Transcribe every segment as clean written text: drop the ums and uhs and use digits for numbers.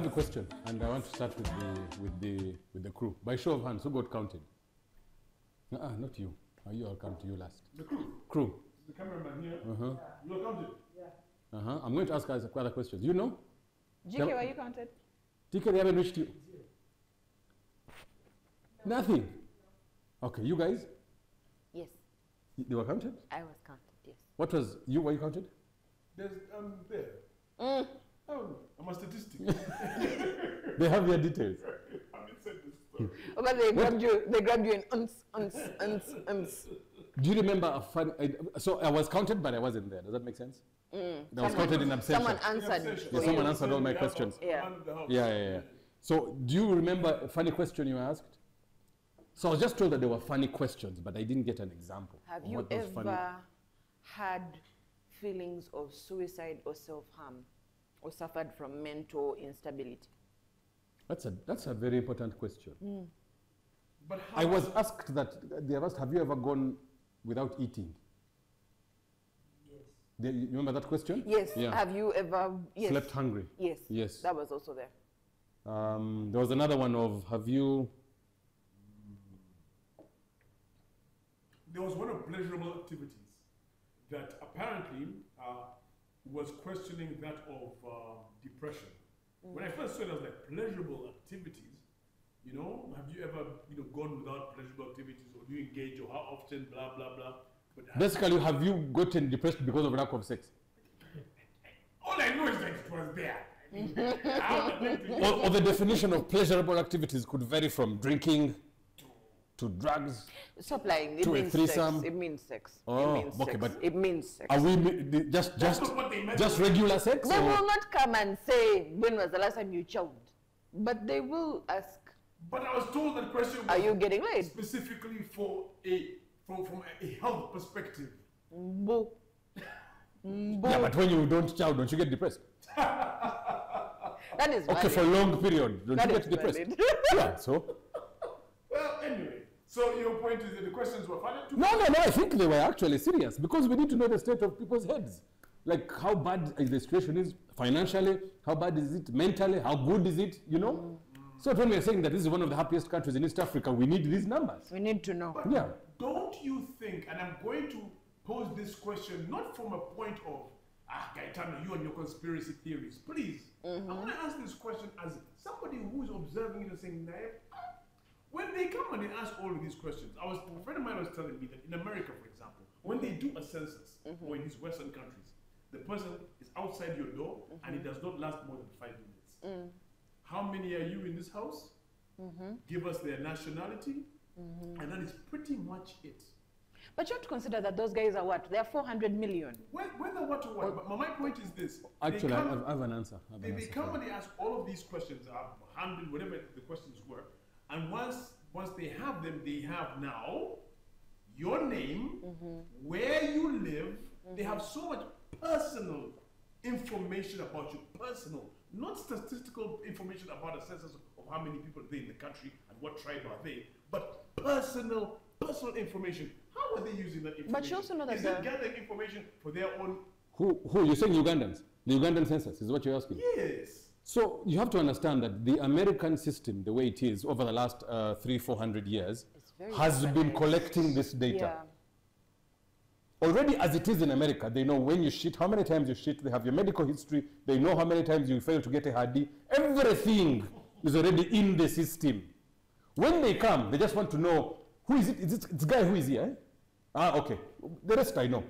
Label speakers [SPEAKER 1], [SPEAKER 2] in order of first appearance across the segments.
[SPEAKER 1] a question, and I want to start with the crew. By show of hands, who got counted? Not you. I'll come to you last.
[SPEAKER 2] The crew.
[SPEAKER 1] Crew.
[SPEAKER 2] The cameraman here.
[SPEAKER 1] Yeah.
[SPEAKER 2] You are counted.
[SPEAKER 1] Yeah. I'm going to ask guys other questions. You know?
[SPEAKER 3] GK, were you counted?
[SPEAKER 1] TK, they haven't reached you. Nothing. Okay, you guys?
[SPEAKER 4] Yes.
[SPEAKER 1] They were counted?
[SPEAKER 4] I was counted, yes.
[SPEAKER 1] What was you? Were you counted?
[SPEAKER 2] There's there.
[SPEAKER 4] Mm.
[SPEAKER 2] Oh, I'm a statistic.
[SPEAKER 1] They have your details.
[SPEAKER 2] I haven't said this story.
[SPEAKER 3] Oh, but they grabbed you in uns.
[SPEAKER 1] Do you remember a fun? So I was counted, but I wasn't there. Does that make sense? I was counted in absentia.
[SPEAKER 3] Someone answered.
[SPEAKER 1] Yeah, someone answered all my questions. Yeah. So do you remember a funny question you asked? So I was just told that there were funny questions, but I didn't get an example.
[SPEAKER 3] Have you ever had feelings of suicide or self-harm, or suffered from mental instability?
[SPEAKER 1] That's a very important question.
[SPEAKER 2] But
[SPEAKER 1] I was asked that, they have asked, have you ever gone without eating? Yes. You remember that question?
[SPEAKER 3] Yes.
[SPEAKER 1] Yeah.
[SPEAKER 3] Have you ever
[SPEAKER 1] slept hungry?
[SPEAKER 3] Yes.
[SPEAKER 1] Yes.
[SPEAKER 3] That was also there.
[SPEAKER 1] There was another one of, have you...
[SPEAKER 2] There was one of pleasurable activities that apparently was questioning that of depression. When I first saw it, I was like, pleasurable activities? You know, have you ever gone without pleasurable activities, or do you engage, or how often, blah, blah, blah. But
[SPEAKER 1] basically, have you gotten depressed because of lack of sex?
[SPEAKER 2] All I know is that it was there.
[SPEAKER 1] Or the definition of pleasurable activities could vary from drinking to drugs.
[SPEAKER 3] Stop lying. It
[SPEAKER 1] to
[SPEAKER 3] means
[SPEAKER 1] a threesome.
[SPEAKER 3] sex. It means sex.
[SPEAKER 1] Oh,
[SPEAKER 3] it means
[SPEAKER 1] okay,
[SPEAKER 3] sex.
[SPEAKER 1] but
[SPEAKER 3] it means sex.
[SPEAKER 1] Are we just regular sex?
[SPEAKER 3] They will not come and say, when was the last time you chowed? But they will ask.
[SPEAKER 2] But I was told that question was,
[SPEAKER 3] are you getting laid?
[SPEAKER 2] Specifically from a health perspective.
[SPEAKER 3] Boo.
[SPEAKER 1] Yeah, but when you don't chow, don't you get depressed?
[SPEAKER 3] That is valid.
[SPEAKER 1] Okay, for a long period, don't you get depressed? Yeah, so.
[SPEAKER 2] Well, anyway, so your point is that the questions were funny?
[SPEAKER 1] No, I think they were actually serious, because we need to know the state of people's heads. Like, how bad is the situation is financially, how bad is it mentally, how good is it, you know? So when we're saying that this is one of the happiest countries in East Africa, we need these numbers.
[SPEAKER 3] We need to know.
[SPEAKER 2] But don't you think, and I'm going to pose this question not from a point of, Gaetano, you and your conspiracy theories, please. I'm going to ask this question as somebody who is observing it and saying, Naib, when they come and they ask all of these questions, a friend of mine was telling me that in America, for example, when they do a census, or in these Western countries, the person is outside your door and it does not last more than 5 minutes. How many are you in this house? Give us their nationality, and that is pretty much it.
[SPEAKER 3] But you have to consider that those guys are what? They are 400 million.
[SPEAKER 2] Whether what or what, but my point is this.
[SPEAKER 1] Actually, I have an answer.
[SPEAKER 2] They come and they ask all of these questions, 100, whatever the questions were, and once they have them, they have now your name, where you live. They have so much personal information about you, not statistical information about a census of how many people are there in the country and what tribe are they, but personal information. How are they using that information?
[SPEAKER 3] But you also know that
[SPEAKER 2] is it gathering information for their own?
[SPEAKER 1] Who? You're saying Ugandans? The Ugandan census is what you're asking?
[SPEAKER 2] Yes.
[SPEAKER 1] So you have to understand that the American system, the way it is over the last 300-400 years, has been collecting this data.
[SPEAKER 3] Yeah.
[SPEAKER 1] Already as it is in America, they know when you shit, how many times you shit, they have your medical history, they know how many times you fail to get a hardy. Everything is already in the system. When they come, they just want to know, who is it? It's the guy who is here. Okay. The rest I know.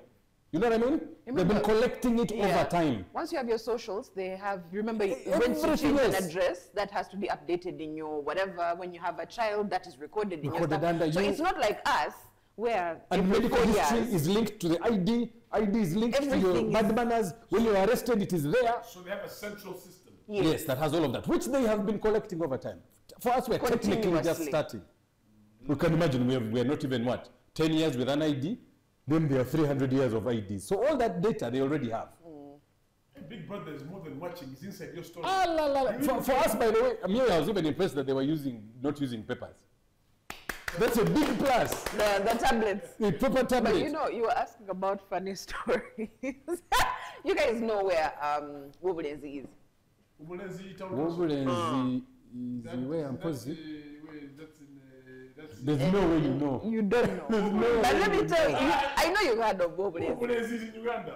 [SPEAKER 1] You know what I mean? They've been collecting it over time.
[SPEAKER 3] Once you have your socials, they have, remember, when you change an address, that has to be updated in your whatever. When you have a child, that is recorded in your stuff. So it's not like us, where
[SPEAKER 1] and medical history is linked to the ID. ID is linked to your bad manners. When you are arrested, it is there.
[SPEAKER 2] So they have a central system.
[SPEAKER 1] Yes, that has all of that, which they have been collecting over time. For us, we're technically just starting. We can imagine we're not even, 10 years with an ID, then there are 300 years of IDs. So all that data they already have.
[SPEAKER 2] Big Brother is more than watching, it's inside your story.
[SPEAKER 1] For us, by the way, I was even impressed that they were not using papers. That's a big plus.
[SPEAKER 3] The tablets.
[SPEAKER 1] The paper tablet.
[SPEAKER 3] But you know, you were asking about funny stories. You guys know where Wolverines is?
[SPEAKER 2] Obulenzi town.
[SPEAKER 1] Wobulenzi is where I'm positive.
[SPEAKER 2] That's
[SPEAKER 1] There's no way you know.
[SPEAKER 3] You don't know. But let me tell you, I know you heard of Wobulenzi.
[SPEAKER 2] Obulenzi is in Uganda.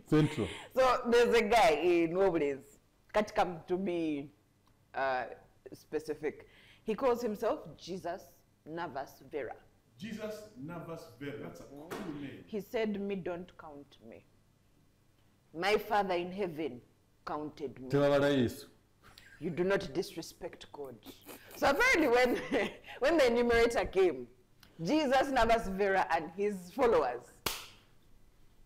[SPEAKER 1] Central.
[SPEAKER 3] So there's a guy in Wobulenzi, can't come to be specific. He calls himself Jesus Navas Vera.
[SPEAKER 2] Jesus Navas Vera. That's a cool name.
[SPEAKER 3] He said, "Me don't count me. My Father in heaven counted me.
[SPEAKER 1] Tewabala Yesu.
[SPEAKER 3] You do not disrespect God." So apparently when the enumerator came, Jesus Navas Vera and his followers,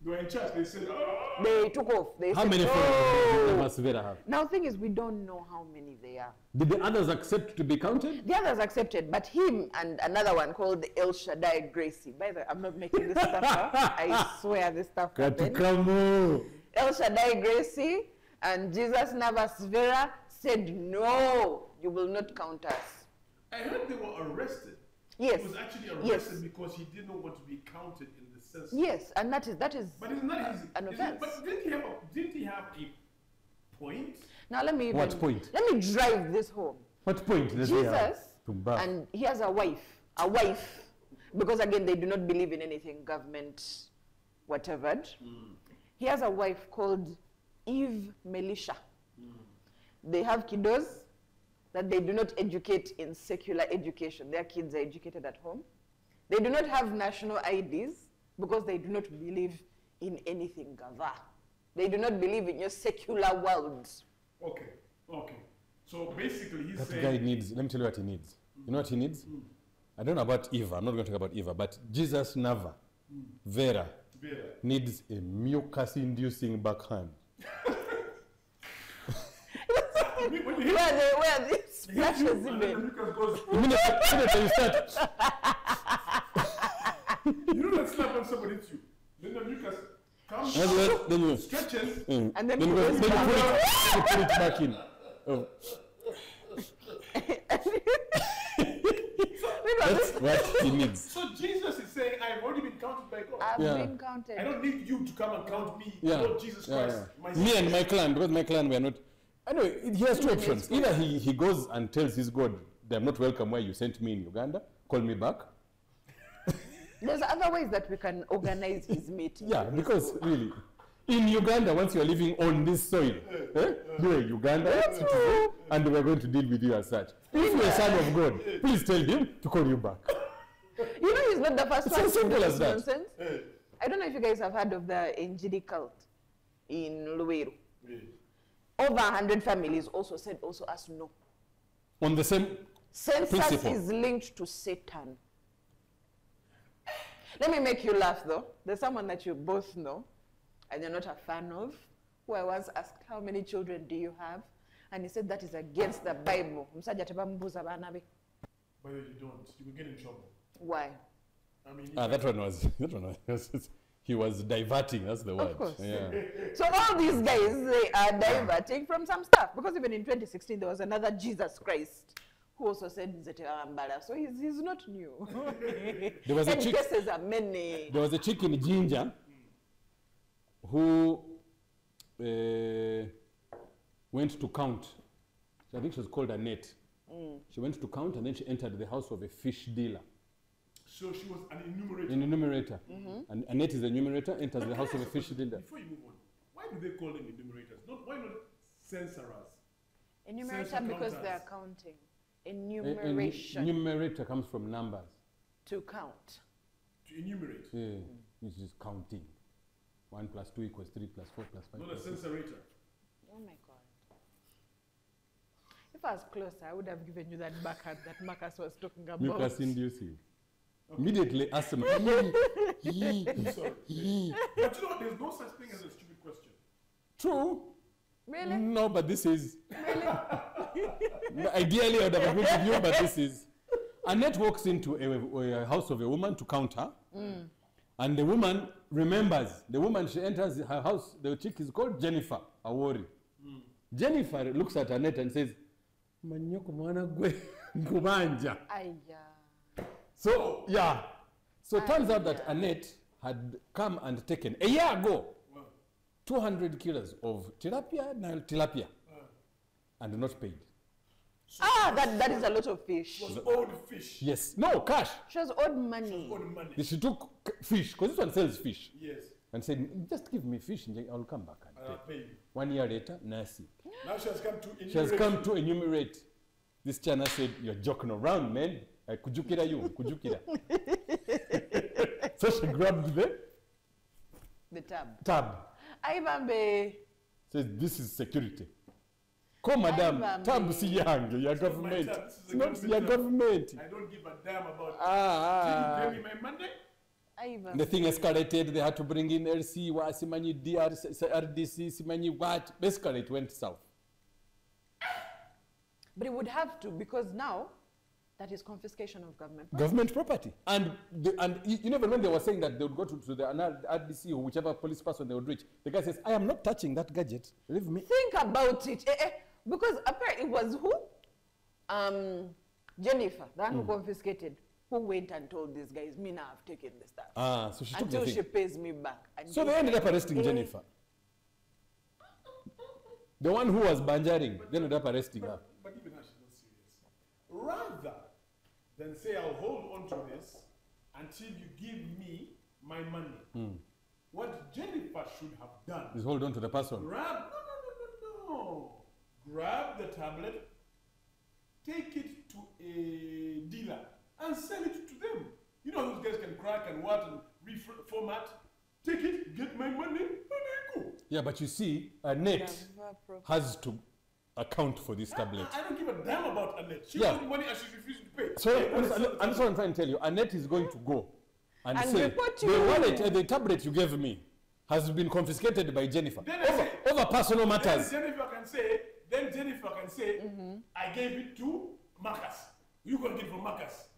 [SPEAKER 2] They were in church. They said, "Oh."
[SPEAKER 3] they took off. They
[SPEAKER 1] How
[SPEAKER 3] said,
[SPEAKER 1] many
[SPEAKER 3] "Oh."
[SPEAKER 1] followers does Vera have?
[SPEAKER 3] Now the thing is, we don't know how many they are.
[SPEAKER 1] Did the others accept to be counted?
[SPEAKER 3] The others accepted, but him and another one called El Shaddai Gracie. By the way, I'm not making this stuff up. I swear this stuff happened.
[SPEAKER 1] Katukamu.
[SPEAKER 3] El Shaddai Gracie and Jesus Navas Vera said, "No, you will not count us."
[SPEAKER 2] I heard they were arrested.
[SPEAKER 3] Yes.
[SPEAKER 2] He was actually
[SPEAKER 3] Yes.
[SPEAKER 2] arrested because he didn't want to be counted in the census.
[SPEAKER 3] Yes, and that is
[SPEAKER 2] But isn't that his,
[SPEAKER 3] an offense.
[SPEAKER 2] But didn't he have a point?
[SPEAKER 3] Now let me
[SPEAKER 1] What point?
[SPEAKER 3] Let me drive this home.
[SPEAKER 1] What point does he have?
[SPEAKER 3] Jesus,
[SPEAKER 1] To back.
[SPEAKER 3] and he has a wife, because again they do not believe in anything government, whatever. He has a wife called Eve Melisha. They have kiddos that they do not educate in secular education. Their kids are educated at home. They do not have national IDs because they do not believe in anything gava. They do not believe in your secular world.
[SPEAKER 2] Okay. So basically he's
[SPEAKER 1] That
[SPEAKER 2] saying...
[SPEAKER 1] guy needs, let me tell you what he needs. You know what he needs? I don't know about Eva, I'm not going to talk about Eva, but Jesus Nava, Vera, needs a mucus-inducing backhand.
[SPEAKER 3] Where the splashes even.
[SPEAKER 1] The minute you start,
[SPEAKER 2] You don't slap when somebody hits you. Then the mucus comes
[SPEAKER 1] then you
[SPEAKER 2] stretches.
[SPEAKER 3] And then
[SPEAKER 1] then you
[SPEAKER 3] goes
[SPEAKER 1] put
[SPEAKER 3] back.
[SPEAKER 1] it back in. Oh, that's what he needs.
[SPEAKER 2] So Jesus is saying, I've already been counted by God.
[SPEAKER 3] I've
[SPEAKER 1] Yeah.
[SPEAKER 3] been counted.
[SPEAKER 2] I don't need you to come and count me,
[SPEAKER 1] Yeah.
[SPEAKER 2] Lord Jesus Christ. My
[SPEAKER 1] Me and my clan, because my clan were not. Anyway, he has two options. Either he goes and tells his God, they're not welcome where you sent me in Uganda, call me back.
[SPEAKER 3] There's other ways that we can organize his meeting.
[SPEAKER 1] Yeah, because really, in Uganda, once you're living on this soil, you're a Uganda citizen, and we're going to deal with you as such. If you're a son of God, please tell him to call you back.
[SPEAKER 3] You know, he's not the first
[SPEAKER 1] It's
[SPEAKER 3] one
[SPEAKER 1] as
[SPEAKER 3] to do
[SPEAKER 1] simple as
[SPEAKER 3] this
[SPEAKER 1] that.
[SPEAKER 3] nonsense. I don't know if you guys have heard of the Njiri cult in Luweero. Over 100 families also said also us no.
[SPEAKER 1] On the same
[SPEAKER 3] Census
[SPEAKER 1] principle.
[SPEAKER 3] is linked to Satan. Let me make you laugh though. There's someone that you both know and you're not a fan of, who I once asked, how many children do you have? And he said that is against the Bible. Musajja tebambuuza baana be.
[SPEAKER 2] But you don't. You will get in trouble.
[SPEAKER 3] Why?
[SPEAKER 2] I mean,
[SPEAKER 1] that one was he was diverting, that's the word.
[SPEAKER 3] Of course.
[SPEAKER 1] Yeah.
[SPEAKER 3] So all these guys, they are diverting from some stuff. Because even in 2016, there was another Jesus Christ who also said Nzete Ambala. So he's not new.
[SPEAKER 1] There was a
[SPEAKER 3] And
[SPEAKER 1] chick,
[SPEAKER 3] cases are many.
[SPEAKER 1] there was a chick in Jinja who went to count. I think she was called Annette. She went to count and then she entered the house of a fish dealer.
[SPEAKER 2] so she was an enumerator.
[SPEAKER 1] An enumerator. And Annette is the enumerator, enters the house of a fish dealer.
[SPEAKER 2] Before you move on, why do they call them enumerators? Why not censorers?
[SPEAKER 3] Enumerator
[SPEAKER 2] Census
[SPEAKER 3] because
[SPEAKER 2] counters.
[SPEAKER 3] they are counting. Enumeration.
[SPEAKER 1] Enumerator comes from numbers.
[SPEAKER 3] To count.
[SPEAKER 2] To enumerate,
[SPEAKER 1] Yeah, which is counting. 1 plus 2 equals 3 plus 4 plus 5
[SPEAKER 2] not a
[SPEAKER 1] plus 6.
[SPEAKER 2] censorator.
[SPEAKER 3] Oh my God. If I was closer, I would have given you that backhand that Marcus was talking about.
[SPEAKER 1] Mucus inducing. Immediately ask them.
[SPEAKER 2] Sorry. But you know what? There's no such thing as a stupid question.
[SPEAKER 1] True.
[SPEAKER 3] Really?
[SPEAKER 1] No, but this is. Ideally, I would have agreed with you, but this is. Annette walks into a house of a woman to count her. And the woman remembers. The woman, she enters her house. The chick is called Jennifer Awori. Jennifer looks at Annette and says, Manyoko mwana gwe nkubanja.
[SPEAKER 3] Aya.
[SPEAKER 1] So, yeah. So it turns out that Annette had come and taken, a year ago, 200 kilos of Nile tilapia, and not paid.
[SPEAKER 3] That is a lot of fish.
[SPEAKER 2] It was old fish.
[SPEAKER 1] Yes. No, cash.
[SPEAKER 3] She was owed money.
[SPEAKER 2] Old money.
[SPEAKER 1] She took fish, because this one sells fish,
[SPEAKER 2] Yes.
[SPEAKER 1] and said, just give me fish and I'll come back and
[SPEAKER 2] I'll
[SPEAKER 1] pay.
[SPEAKER 2] pay you.
[SPEAKER 1] 1 year later, nasi.
[SPEAKER 2] Now she has come to enumerate.
[SPEAKER 1] She has come to enumerate. This China said, you're joking around, man. Kujukira you, kujukira. So she grabbed
[SPEAKER 3] The tab.
[SPEAKER 1] tab.
[SPEAKER 3] Aibambe.
[SPEAKER 1] Says, this is security. Come, madam, tab si yange, your government.
[SPEAKER 2] tab, this is
[SPEAKER 1] It's
[SPEAKER 2] a
[SPEAKER 1] not your government.
[SPEAKER 2] I don't give a damn about
[SPEAKER 1] Ah,
[SPEAKER 2] Did you pay me my Monday?
[SPEAKER 3] Aibambe.
[SPEAKER 1] The thing escalated, they had to bring in LC, Simanyi DR, RDC, Simanyi what. Basically, it went south.
[SPEAKER 3] But it would have to, because now that is confiscation of government property.
[SPEAKER 1] Government property. And you know, when they were saying that they would go to the RDC or whichever police person they would reach, the guy says, I am not touching that gadget. Leave me.
[SPEAKER 3] Think about it. Because apparently it was who? Jennifer, the one who confiscated, who went and told these guys, me now have taken the stuff.
[SPEAKER 1] Ah, so she took
[SPEAKER 3] Until
[SPEAKER 1] the
[SPEAKER 3] she
[SPEAKER 1] thing.
[SPEAKER 3] pays me back. And
[SPEAKER 1] So they ended up arresting Jennifer. The one who was banjaring, they ended up arresting her.
[SPEAKER 2] But even now she's not serious. Rather than say, I'll hold on to this until you give me my money. What Jennifer should have done,
[SPEAKER 1] Just hold on to the person.
[SPEAKER 2] grab the tablet, take it to a dealer and sell it to them. You know those guys can crack and what and reformat. Take it, get my money, and I go.
[SPEAKER 1] Yeah, but you see, Annette has to account for this tablet.
[SPEAKER 2] I don't give a damn about Annette. She
[SPEAKER 1] Yeah.
[SPEAKER 2] wants money and she's refusing to pay.
[SPEAKER 1] So
[SPEAKER 2] Hey,
[SPEAKER 1] I'm just what I'm trying to tell you. Annette is going to go and say,
[SPEAKER 3] report
[SPEAKER 1] the
[SPEAKER 3] you.
[SPEAKER 1] wallet, the tablet you gave me has been confiscated by Jennifer
[SPEAKER 2] Then I say-
[SPEAKER 1] over personal
[SPEAKER 2] Then
[SPEAKER 1] matters.
[SPEAKER 2] Jennifer can say, I gave it to Marcus. You can get it from Marcus.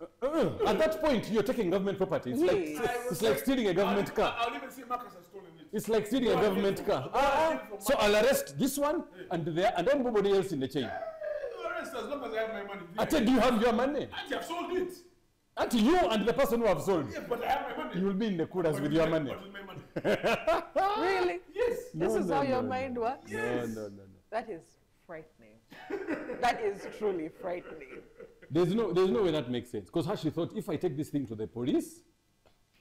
[SPEAKER 1] At that point, you're taking government property. It's
[SPEAKER 3] Yes.
[SPEAKER 1] it's like stealing a government car.
[SPEAKER 2] I'll even say Marcus has stolen it.
[SPEAKER 1] It's like stealing a
[SPEAKER 2] Go and
[SPEAKER 1] government
[SPEAKER 2] get it
[SPEAKER 1] car.
[SPEAKER 2] from- go and get it from
[SPEAKER 1] So I'll arrest this one and everybody else in the chain.
[SPEAKER 2] Arrest as long as I have my money.
[SPEAKER 1] I tell you, you have your money.
[SPEAKER 2] Auntie, I've sold it.
[SPEAKER 1] Until you and the person who have sold,
[SPEAKER 2] Yes, but I have my money.
[SPEAKER 1] you will be in the kuras
[SPEAKER 2] What
[SPEAKER 1] with
[SPEAKER 2] is
[SPEAKER 1] your
[SPEAKER 2] my-
[SPEAKER 1] money.
[SPEAKER 2] What is my money?
[SPEAKER 3] Really?
[SPEAKER 2] Yes.
[SPEAKER 3] This is how your mind works?
[SPEAKER 2] Yes.
[SPEAKER 1] No.
[SPEAKER 3] That is frightening. That is truly frightening.
[SPEAKER 1] There's no way that makes sense. Because she thought, if I take this thing to the police,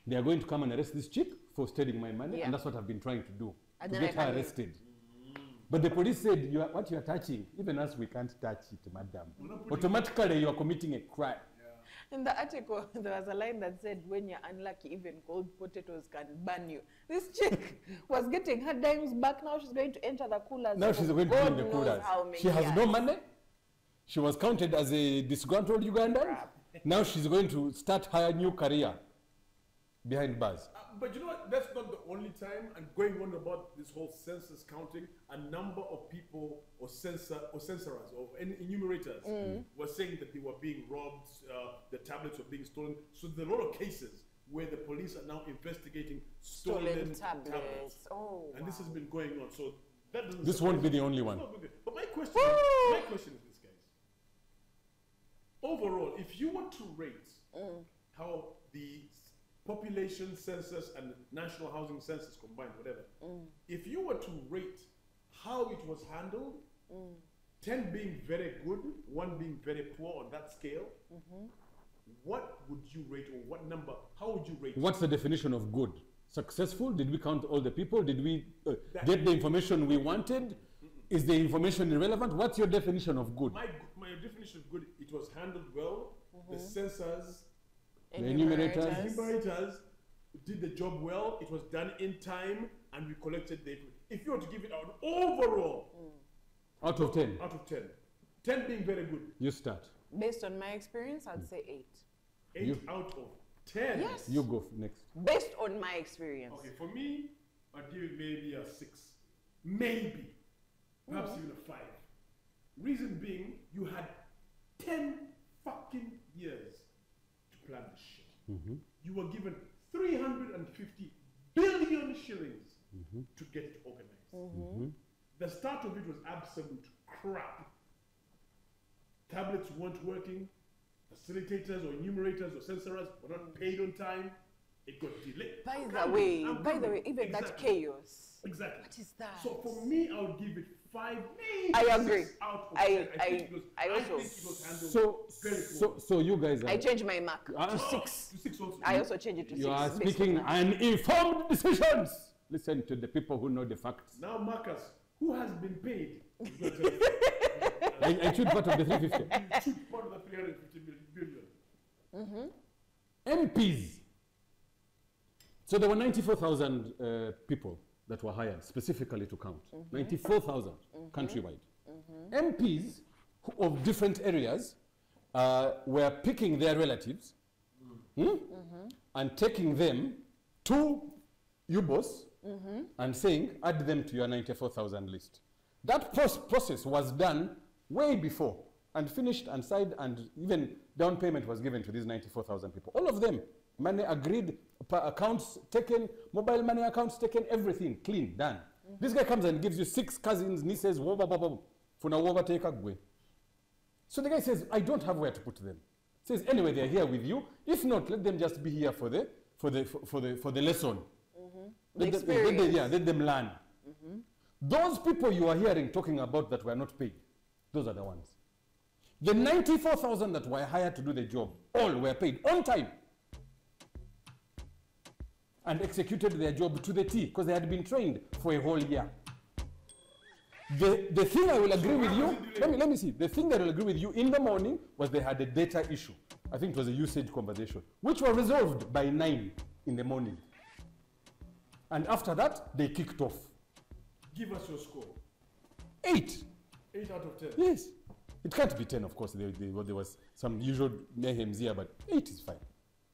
[SPEAKER 1] they are going to come and arrest this chick for stealing my money,
[SPEAKER 3] Yeah.
[SPEAKER 1] and that's what I've been trying to do,
[SPEAKER 3] And
[SPEAKER 1] to
[SPEAKER 3] then
[SPEAKER 1] get
[SPEAKER 3] I
[SPEAKER 1] her
[SPEAKER 3] can-
[SPEAKER 1] arrested. But the police said, what you are touching, even us, we can't touch it, madam. Automatically, you are committing a crime.
[SPEAKER 3] In the article, there was a line that said, when you're unlucky, even cold potatoes can burn you. This chick was getting her dimes back. Now she's going to enter the coolers.
[SPEAKER 1] Now
[SPEAKER 3] for
[SPEAKER 1] she's going to
[SPEAKER 3] God
[SPEAKER 1] be in the
[SPEAKER 3] knows
[SPEAKER 1] coolers.
[SPEAKER 3] how many
[SPEAKER 1] She has
[SPEAKER 3] years.
[SPEAKER 1] no money. She was counted as a disgruntled Ugandan. Now she's going to start her new career behind bars.
[SPEAKER 2] But you know what? That's not the only time. And going on about this whole census counting, a number of people or censorers or enumerators were saying that they were being robbed, the tablets were being stolen. So there are a lot of cases where the police are now investigating stolen tablets.
[SPEAKER 3] Oh,
[SPEAKER 2] And this has been going on. So that doesn't
[SPEAKER 1] This won't be the only one.
[SPEAKER 2] But my question is this, guys. Overall, if you were to rate how the population census and national housing census combined, whatever, if you were to rate how it was handled, 10 being very good, 1 being very poor on that scale, what would you rate, or what number, how would you rate?
[SPEAKER 1] What's the definition of good? Successful? Did we count all the people? Did we get the information we wanted? Is the information irrelevant? What's your definition of good?
[SPEAKER 2] My definition of good, it was handled well, the censors,
[SPEAKER 1] The enumerators.
[SPEAKER 2] enumerators did the job well, it was done in time, and we collected the information. If you were to give it out overall,
[SPEAKER 1] Out of 10,
[SPEAKER 2] out of 10, 10 being very good,
[SPEAKER 1] you start.
[SPEAKER 3] based on my experience, I'd say 8.
[SPEAKER 2] 8
[SPEAKER 1] You-
[SPEAKER 2] out of 10.
[SPEAKER 3] Yes.
[SPEAKER 1] You go next.
[SPEAKER 3] Based on my experience.
[SPEAKER 2] Okay, for me, I'd give it maybe a 6. Maybe. Perhaps even a 5. Reason being, you had 10 fucking years to plan this shit. You were given 350 billion shillings to get it organized. The start of it was absolute crap. Tablets weren't working. Facilitators or enumerators or censorers were not paid on time. It got delayed.
[SPEAKER 3] By
[SPEAKER 2] I'm
[SPEAKER 3] the
[SPEAKER 2] coming,
[SPEAKER 3] way,
[SPEAKER 2] I'm
[SPEAKER 3] by the
[SPEAKER 2] coming.
[SPEAKER 3] way, even that
[SPEAKER 2] Exactly.
[SPEAKER 3] chaos.
[SPEAKER 2] Exactly.
[SPEAKER 3] What is that?
[SPEAKER 2] So for me, I would give it 5, maybe
[SPEAKER 3] I agree.
[SPEAKER 2] 6 out of
[SPEAKER 3] I
[SPEAKER 2] 10.
[SPEAKER 3] I
[SPEAKER 2] think it was,
[SPEAKER 3] I also
[SPEAKER 2] think it was handled
[SPEAKER 1] So,
[SPEAKER 2] very poorly.
[SPEAKER 1] so you guys are,
[SPEAKER 3] I changed my mark
[SPEAKER 1] Ah.
[SPEAKER 3] to 6.
[SPEAKER 2] To 6 also.
[SPEAKER 3] I also changed it to 6.
[SPEAKER 1] you are
[SPEAKER 3] based on
[SPEAKER 1] speaking
[SPEAKER 3] that.
[SPEAKER 1] uninformed decisions. Listen to the people who know the facts.
[SPEAKER 2] Now, Marcus, who has been paid?
[SPEAKER 1] I choose part of the 350.
[SPEAKER 2] You took part of the 350 billion.
[SPEAKER 1] MPs. So there were 94,000 people that were hired specifically to count. 94,000 countrywide. MPs of different areas were picking their relatives and taking them to UBOS and saying, add them to your 94,000 list. That process was done way before and finished and signed, and even down payment was given to these 94,000 people. All of them, money agreed, accounts taken, mobile money accounts taken, everything clean, done. This guy comes and gives you 6 cousins, nieces, so the guy says, I don't have where to put them. Says, anyway, they're here with you. If not, let them just be here for the lesson. Let them learn. Those people you are hearing talking about that were not paid, those are the ones. The 94,000 that were hired to do the job, all were paid on time and executed their job to the T because they had been trained for a whole year. The thing I will agree with you, let me see. The thing that I will agree with you in the morning was they had a data issue. I think it was a usage conversation, which were resolved by 9 in the morning. And after that, they kicked off.
[SPEAKER 2] Give us your score.
[SPEAKER 1] 8.
[SPEAKER 2] 8 out of 10.
[SPEAKER 1] Yes. It can't be 10, of course. There was some usual mayhem here, but 8 is fine.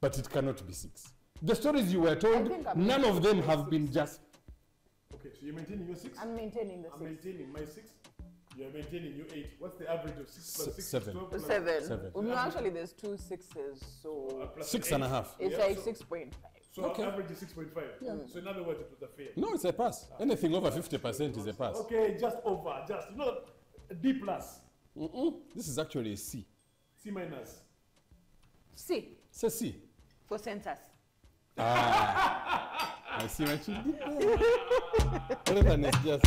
[SPEAKER 1] But it cannot be 6. The stories you were told, none of them have been just.
[SPEAKER 2] Okay, so you're maintaining your 6?
[SPEAKER 3] I'm maintaining the
[SPEAKER 2] I'm
[SPEAKER 3] 6.
[SPEAKER 2] maintaining my 6. You're maintaining your 8. What's the average of 6 plus 6?
[SPEAKER 1] 7.
[SPEAKER 2] 12 plus
[SPEAKER 3] 7.
[SPEAKER 1] 7.
[SPEAKER 3] Well, no, actually, there's 2 6s, so
[SPEAKER 2] plus
[SPEAKER 1] 6
[SPEAKER 2] an
[SPEAKER 1] and a
[SPEAKER 2] 8.
[SPEAKER 1] half.
[SPEAKER 3] it's
[SPEAKER 2] Yeah,
[SPEAKER 3] like
[SPEAKER 2] so-
[SPEAKER 3] 6.5.
[SPEAKER 2] So
[SPEAKER 1] Okay.
[SPEAKER 2] our average is 6.5. So in other words, it was a fail.
[SPEAKER 1] No, it's a pass. Anything over 50% is a pass.
[SPEAKER 2] Okay, just over. Just, a D plus.
[SPEAKER 1] This is actually a C.
[SPEAKER 2] C minus.
[SPEAKER 3] C
[SPEAKER 1] It's a C.
[SPEAKER 3] for census.
[SPEAKER 1] I see what you did there. Rather than it's just